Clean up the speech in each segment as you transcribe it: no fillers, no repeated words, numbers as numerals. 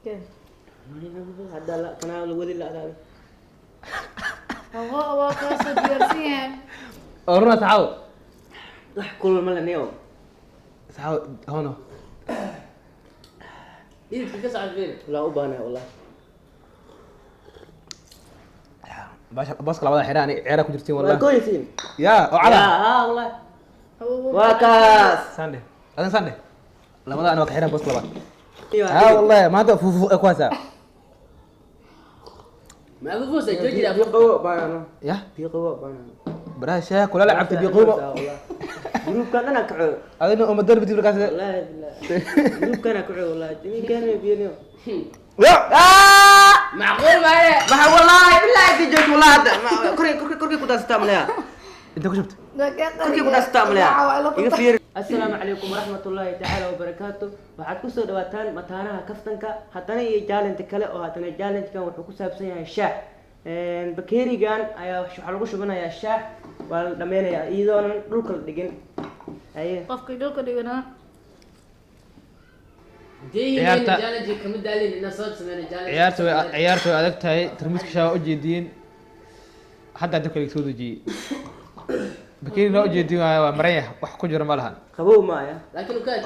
كيف؟ هذا لا كان الودي لا هذا هو كاسة ديارسية أورنا تعال كل ما لنا يوم تعال هنا إيه في كاس عارفين لا أبانا والله بس كلا وضع حيراني عيرك جرتين والله كويسين يا يا وعلى ها والله هو واكاس ساندي أنا ساندي لما أنا وكحيران بس كلا ايوه ها والله ما أنت فوفو إكواسا ما بفوز جوجي في قوة بانا يا في قوة بانا براشة كلا لعبت بيقوم جروب كان أنا كعو أنا أم الدرب تجيب لك والله جروب كان كعو والله جميل كان بيني معقول معايا ما والله بالله في جوج والله هذا كوركي كنت استعمل يا أنت كم شفت كوركي كنت استعمل يا يغفر السلام عليكم ورحمة الله تعالى وبركاته waxaad ku soo dhawaataan mataanaha kaftanka haddana iyo jaalinta kale oo haddana jaalintan wuxuu ku saabsan yahay shaax bakeerigan ayaa waxa lagu shubanayaa shaax waa la dhameynayaa iyadoonan dhulka la dhigin haye qofka dhulka dhigana عيارته جالجي كم دالين الناس صوت سمعنا جالجي عيارته أدك تاي ترميس كشاف أجدين حتى أدك اللي تسوي جي بكين لو أجدين مريح وحكون جرم لها qabow maaya لكن وكان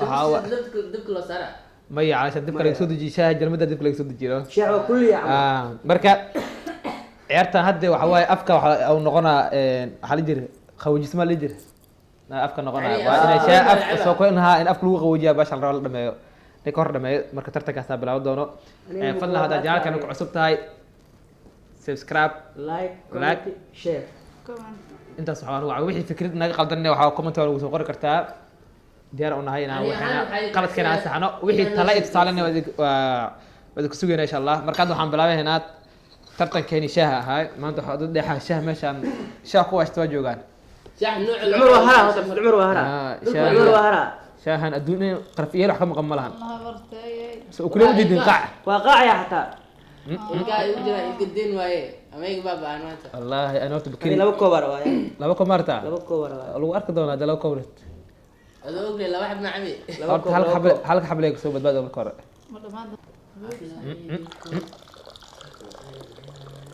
دبك لو سارع ما هي علشان دبك اللي تسوي جي شاهد جرم ده دبك اللي تسوي جي له shaax waa kulli camal مركا عيارته هدي وحواي أفكا أو نقنا حالجر خوجي ما لجر أفكا نقنا وإن شاء أفكا سوق إنها إن أفكا لو خوجي باش على الرول دمايو نك هور دمايو مركا ترتكاسنا بلاو دونو فضل هذا جال كانوا عصب تاي سبسكرايب like Like. comment share كمان انت صحوان وحي فكرت naga qaldanay waxa comment wala soo qori kartaa diyaar u nahay inaan waxaan qalad keenaa saxano wixii tala ibsaalan wada ku sugayna insha Allah markaad waxaan bilaabay inaad tartankeeni shaaha ahay maanta waxa u dhaxaa shaah meeshan shaah ku washto joogan شاح نوع العمر وهرا هذا العمر وهرا العمر وهرا shaahan adduunyo qarfiyeer wax ka maqan malahan الله برتاي soo kula wajidin qac واقع يا حتى قاعد يوجد يقدين وايه اما يقبا باناتا wallahi ana waqti كري bakiri لو كوبر واي laba ko marta لو كوبر واي lagu arki doonaa dalaw kowrit هذا اقول لا واحد معمي horta halka xableeg soo badbaado marka hore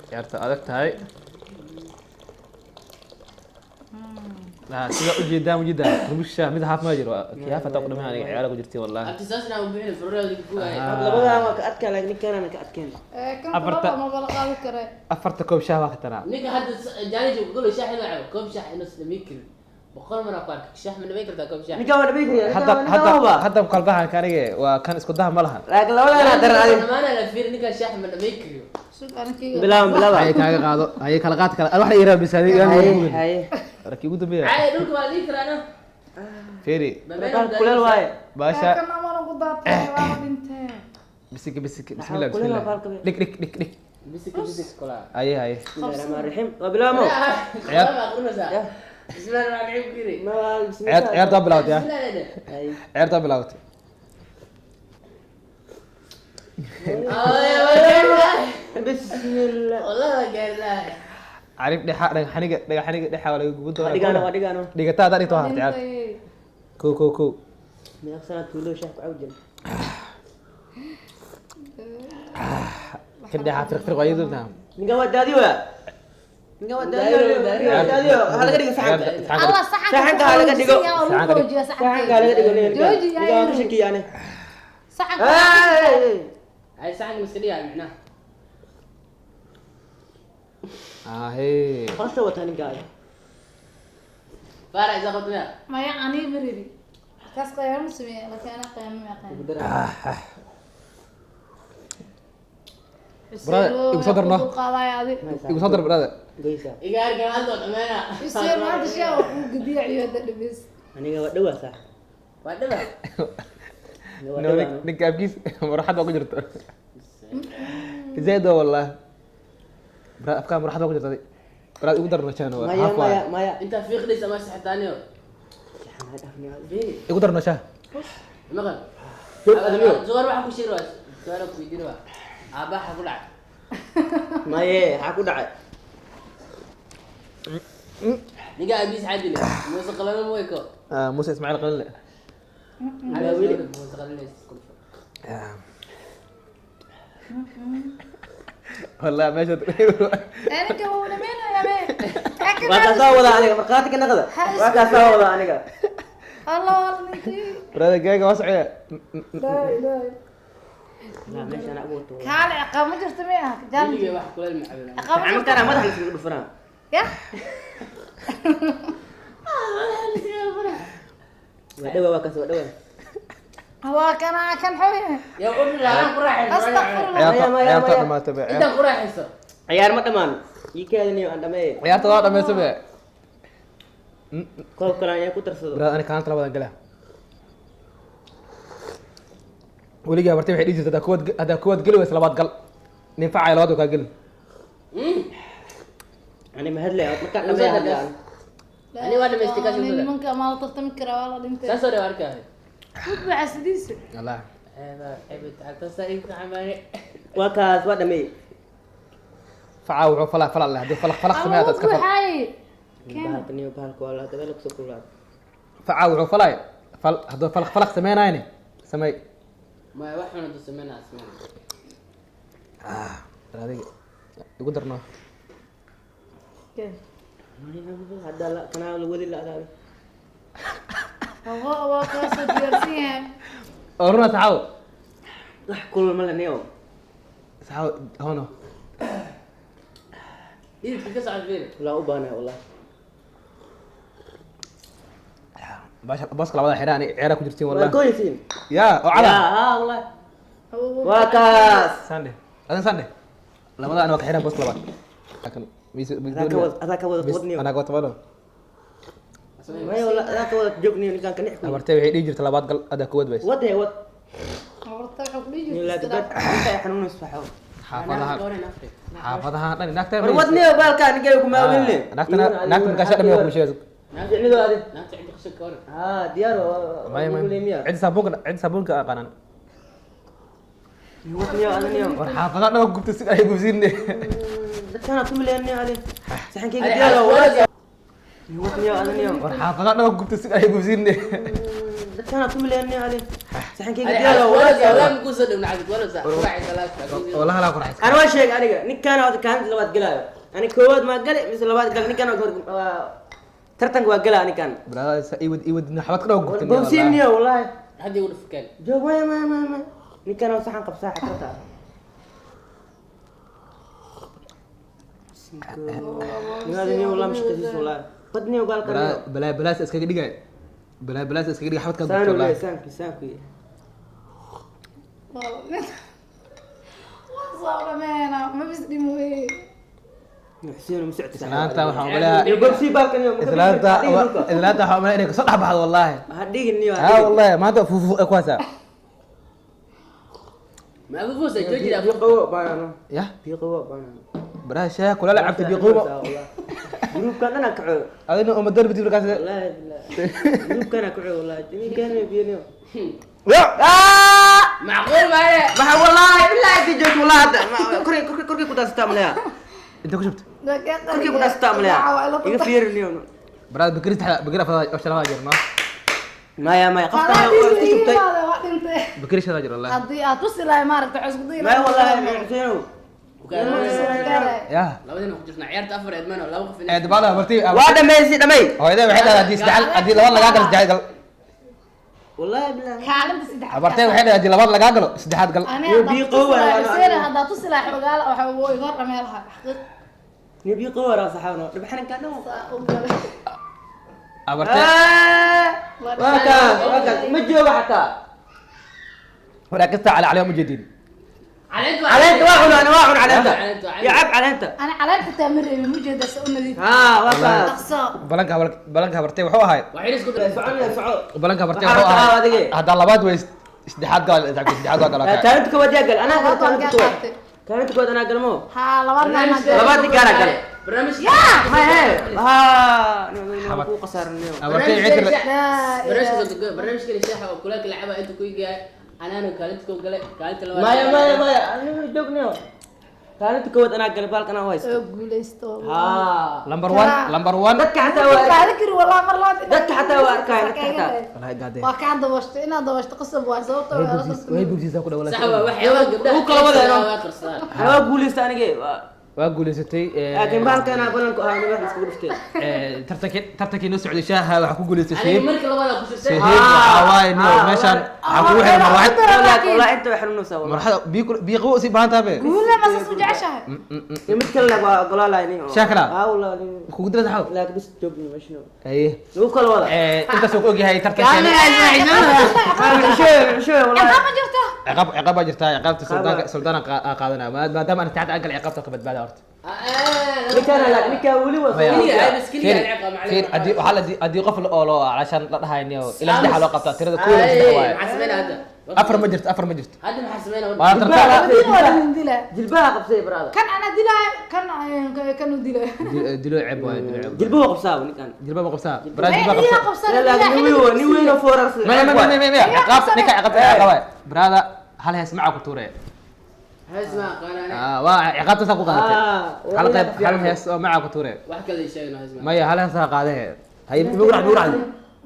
ciyaarta adag tahay sida u jeedaan rumusha mid haaf ma jiro kiyaaf ta qodama aniga ciyaar ku jirtay wallahi ابتساسنا وبين فرورا اللي بقوا لبدا ما كأتك لكن كان انا كأتكين كم مرة ما بلقى كره afarta koob shaah waa ka taraa نيجا حد جالجي بقول شاح يلعب كوب شاح نص ميكر بقول مرة قارك شاح من بيكر تا كوب شاح نيكا بيكري hadda qalbahan kaniga waa kan isku daha ma lahan لكن لو انا در ما انا لا فير نيجا شاح من بيكر سوق انا كي بلا ay kaaga qaado ay kala qaad kala wax la yiraahdo bisaadi هاي raki ugu dambeeya عادي دولك ما ذكر انا feeri كل الواي baasha كنا ما نقدر تطلع بنتين bisik bismillah bismillah dik dik مسك مسك كلها ay ay بسم الله الرحمن الرحيم وبلا مو بسم الله الرحمن الرحيم كيري ما بسم ciyaarta bilawd ya بسم الله ده هاي ciyaarta bilawd بسم الله والله ما قال لا arif dhaga xaniga dhaxa wala ugu doonaa وديغانو dhigata aad dhigto har ciyaar ko ما سنه تولو شاف عوجل kan dhaxa firq way doontaa نيكا ودادي ولا نيكا ودادي هلا قديك سحنك الله صحك سحنك هلا قديك جوجي سحنك هلا قديك جوجي نيكا مشكي يعني صحك هاي ساعة مسكرية معناها هي خلاص وتاني قاعد فارع إذا خدنا ما يعني بريدي كاس قيام سمي لكن انا قيام ما قيام برادر igu soo darno igu soo dar brother قيسا إيجار كان عنده أمانة يصير ما هذا الشيء وقديع يود دبس انا ودوا صح وعندنا ninka abkiis maraxad waa ku jirto zaid wallah brad afka maraxad waa ku jirto brad igu darno chana waa مايا مايا مايا أنت في خليس ما سحت ثانيه فيني igu darno shah مغن زوار واحد كشير واس زوار واحد كيدير واحد أبا حقول عاد مايا حكو دعي نيجا أبيس عادي موسى قلنا مويكو muuse ismaaciil qalile على ويلي موسى قلنا والله ماشي انا كونا مين يا مين waa ka soo wada aniga marqaati ka naqda waa ka soo wada aniga الله والله انت برادة جايجا واسعة لا لا la meesha ana ugu tuuro كالي عقاب ما جرت مياه Weligay جال wax kuleel ma cabin. عقاب ما ama جرت kana madax la isku dhufraan يا waa dhawa waa ka soo dhawa هو كان حوي Yaa u dhilaa ku raaxayso. استغفر الله عيارتا ما تبع Inta ku raaxayso. ciyaar ma dhamaan ii kaadinayo aan dhameey عيارتا واحدة ما تبع koob kale ayaa ku darsado برادة أنا كانت لابد أنقلها ولقى برتي وحيد يجي هذا كود قل بس لابد قل نفع على وادو كقل ani ma hadlay ma ka Usaad dhameey gas. Ani waa dhameystikaash u اللي soo. منك ما طرت مكرا والله انت Saas oo arkaa. خذ مع سديس الله Eeda ebit agta saay ka xamaani. waa kaas waa dhameey فعاو فلا فلا الله هذه فلق سمعت ابو اسكفر حي كان bahalkaniyo bahalka waa la dabeel ku soo kulaa فعاو فلا فل هذا فلق سمعنا يعني سمي Ma wax xun u sameeyna asmaan. هذه يقدرنا كان hadda la kana la wadi la adaa هو كاس ديارسين أورنا تعاو wax kulul ma laniyo تعاو هنا Idinka ka socod fiir. la u baanahay wallahi بس كلا وضع حيراني عيرك كجرتين waa والله gooysiin يا وعلى ها wallahi هو waa kaas ساندي هذا ساندي لا وضع أنا وقت حيران بس كلا لكن adaa ka wada wadniyo أنا قلت بلو maya wallahi adaa ka wada joogniyo ninkaan ka nixku أمرتي وحيد يجي تلابات قل هذا كود بس wad he wad عبرتك بيجي la dibad inta xanuun isfaxo حافظها Gooreen Afrika. حافظها أنا نكتة war wadniyo baalkaan ninkay kuma awilne نكتة كاشة دم يوم شيء ficnido adi Naagta inta qashka ka hor. ها diyaar ما miya عند سابونك قنان wadniyo adaniyo حافظها أنا قلت سك أي بوزيني dadkana ku mileeniyo adi saxankayga Ay, diyaar walaal. wadniyo adaniyo حافظها أنا قلت سك أي بوزيني dadkana ku mileeniyo adi saxankayga Ay, diyaar walaal walaal ku soo dhawna cagad walaal sax. Raaxay salaad. والله لا أقول ana waa sheeg aniga ninkaan wada kaanta labaad galaayo ani koowaad ma gali mise labaad gal ninkaan tartanka waa galaa ninkaan برا يود نحبط كده وقلت bawsiiniyo wallahi Hadii uu dhufkaan. joog maya ninkaan waa saxan qabsaa xakarta nimaadaniyo wallahi mashkasiis wallahi badniyo gaalka بلا اسكي دقيقة بلا اسكي دقيقة حبط كده saanu والله le saanku صار مانا ما بيسلموا ايه xuseen musicta إسلامتا وحوم لها iyo bawsi baalkan iyo إسلامتا حوم لها إنك صدح بعض والله hadhiginiyo ها والله ما أنت فوفو إكواسا Ma abu fuusay joojida. biqawo baanano يا biqawo baanano برا شاك ولا لعبت بيقوم جروبكان انا كعو أنا أم الدرب تقول كذا والله بالله جروبكان كعو والله جميل كان بينيو Macquul maaye. ما والله بالله في جوج والله كركي كنت استعملها أنت كشفت كركي كنت استعملها يغفير اليوم برا بكرة فضاء وش هذا جرنا ما يا ما خلاص قفت يجي هذا واحد انت بكرة هذا جرنا والله قضي اتصل لا ما رحت عز قضي ما والله حسينو يا Labadina ku jirna ciyaarta afar eedman oo laba qof in. عند بعضها مرتي واحدة ميسي دمي هو إذا وحدة هدي استعال هدي لبان لقاقل استعال والله بالله كعلمت سدح عبرتي وحدة هدي لبان لقاقل استحاد قل انا يبي قوة سير هذا اتصل حوقال او حو يغر ميلها حقيقة نبي قوة راس حاونا ربحنا كانوا عبرتي واكا مجيو حتى وركزت عليهم الجديد Caleent على انت واحد انا واحد على انت على أنت. يا عب على انت انا على حتى مرة مجهد اسوي نظيف ها واكا اقصى بلانكا برتي وحو هاي Waxay isku سعود سعود بلانكا برتي waxaa وحو rabtaa هاي adiga هذا لباد ويس استحاد قال إذا استحاد قال كانت كود يا قال انا انا كانت كود كانت كود انا قال مو ها لبرنا labaad gaar ah gal barnaamij ما هي ها نو قصر اليوم عبرتي عتر barnaamijka shaaxa oo kula kala inta ku igay anaana kaalinta ku galay kaalinta labaad ما يا انا جوجنيو kaalinta koowaad anaa galay baalkan aan haysto oo guuleysto haa number 1 dadka xataa waa qaali kari walaa mar laad dadka xataa waa arkayaan dadka xataa wallahi gaadeen waa kaan dabashto inaad dabashto qasab waa sababta waa la tartamay way bugsiisa ku dhawla sax waa waxyaaba gabdhaha Uu kala wadayo. waa qarsadaan waa guuleysta anige waa guuleysatay laakiin baalkan aan balan ku ahaa wax isku dhiftay tartankii noo socday shaaha waxa ku guuleystay aniga sheeb markii labaad ku shirtay sheeb waxa waaye niyo meeshan waxa ku xiran marwaxad والله انت وحنوسا والله marwaxad biiqo si baahan tabe guule ma soo jeceshahay يمد كلا قلا لا يعني شاكرا. اه والله ku gudra saxo لا بس جوبني ماشي ايه لو كلا وضع inta soo og yahay tartankan شو والله ciqaab ma jirto ciqaab baa jirtaa ciqaabta suldaana qaadanaa maadaama aan taxta agal ciqaabta ka badbaada horta نكانا لا نكا ولي Maya. كلية وصل هاي بس كلية العقاب عليك fiir haddii waxaa la haddii qof la oolo calashaan la dhahayniyo ilaa saddex loo qabtaa tirada kooda saddex waaye محاسبين هذا afar ma jirto هذا محاسبين waa tartan dil wala dila جلبها قبسي برادر kan ana dila kan u dila dilo ceeb waaye dilo ceeb جلبها قبسا ونكان jilba ma qabsaa baraad jilba iya qabsaa qabsan لا لا ني وين فورس maya ciqaabta ninka ciqaabta waaye baraada hal hees maca ku tuure هاي اسمها قناة waa ciqaabta saa ku qaadatay hal qayb hal hees oo maca ku tuure واحد كذا يشيء هاي اسمها maya hal hees qaadee hay mugrad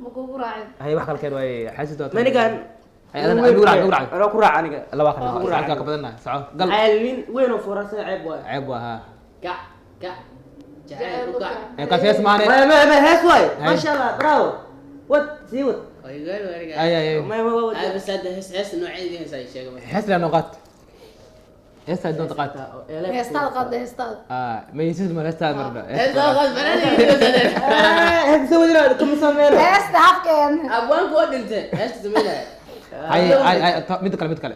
ma kugu raacin hay wax kale keen waaye xasid waa ما نكان hay adan mugrad انا كرا عنك laba kale ka badanna saco gal عالين وين فورس عيب واي ceeb waa ha كع كع جعل ركع kaas hees maane ما هيس واي ما شاء الله برافو ود سيوت ويقول ورقة ay ما هاي بس هذا هس نوعين دي هس هاي شيء hees la noqat hees ay doonta qaat heestaada qaada heestaada ma yisid ma heestaa marba هذا غلط بنادي هيك سوي لنا كم سمينا heesta hafkeen أبوان كود أنت هس تسمينها hay mid kale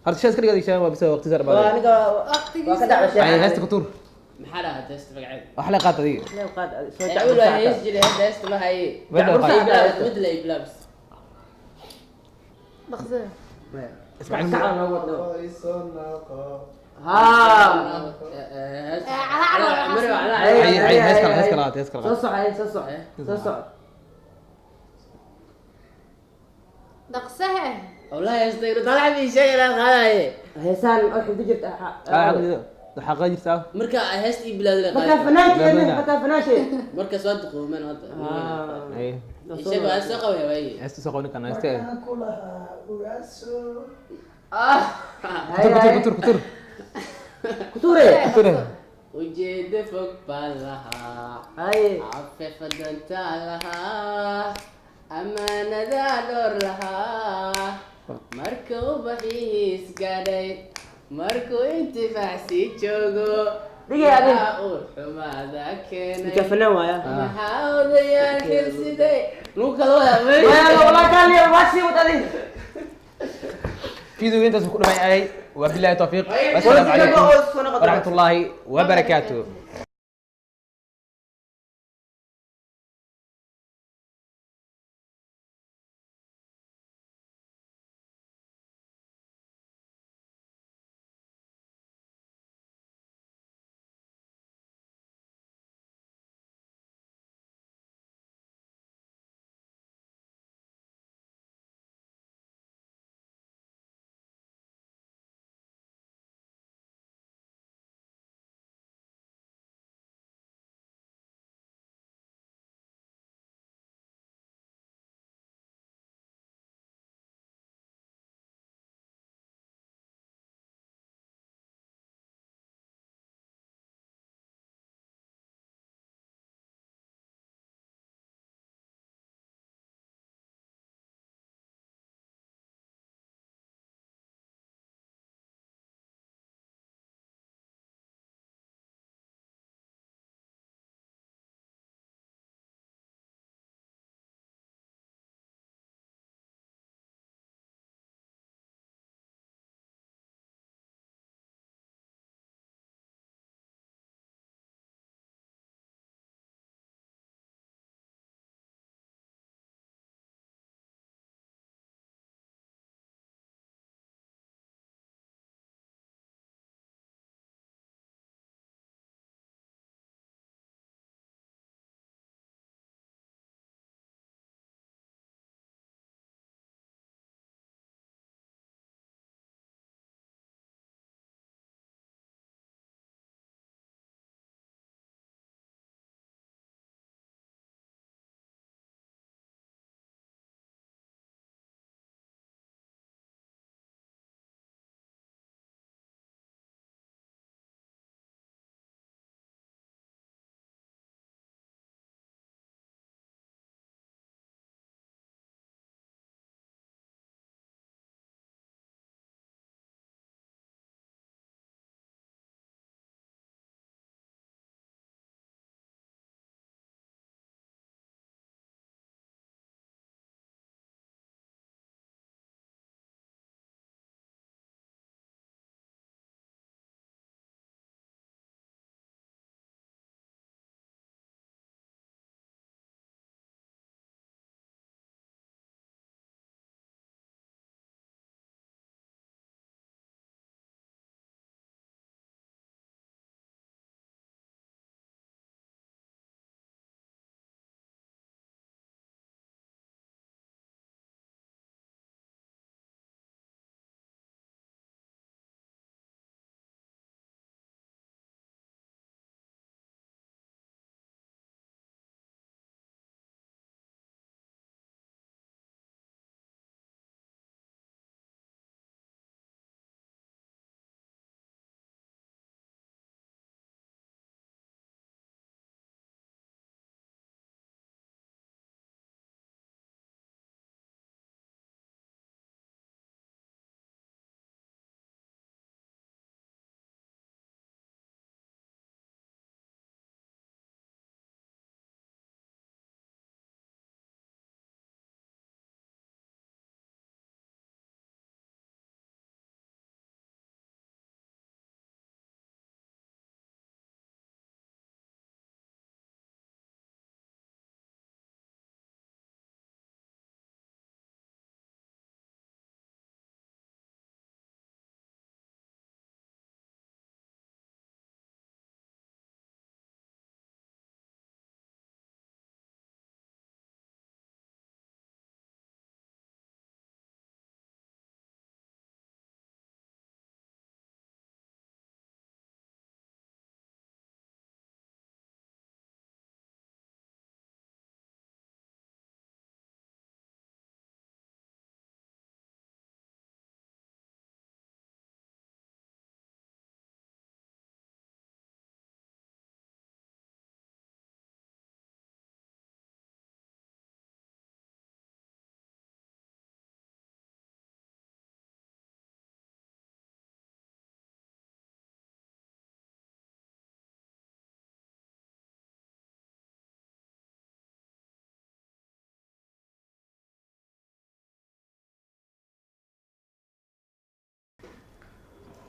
horta shees ka dhigay shan waa bisa waqti sarba وانا waqtigiisa وكذا على hay شيء heesta ku tuur محلها هتست فقعد wax la qaat adiga يقول له يسجل هذا هست ما هي بدو qaat مثل أي بلابس dhaqso hees kale صح dhaqsahe والله يستغرب طلع في شيء لا هاي هيسان أحد جبت xaqa jirtaa مركا هست بلاد مكان فناشي مكان فناشي مركا صدق ومن هذا hay الشيء بس قوي هاي heesta soo qowni kana heesta كتور kutur كتوري وجد فوق بالها هاي عفف دنت لها أمانة دور لها مركو بحيس قادي مركو انت فحسي جوجو دقيقة أبي. ماذا كان مكفنا ويا محاول يا كرسي مو كلوها والله كان لي ماشي وتدين فيديو انت ku dhamayay wabillahi tawfiiq assalamu alaykum wa rahmatullahi wa barakatuh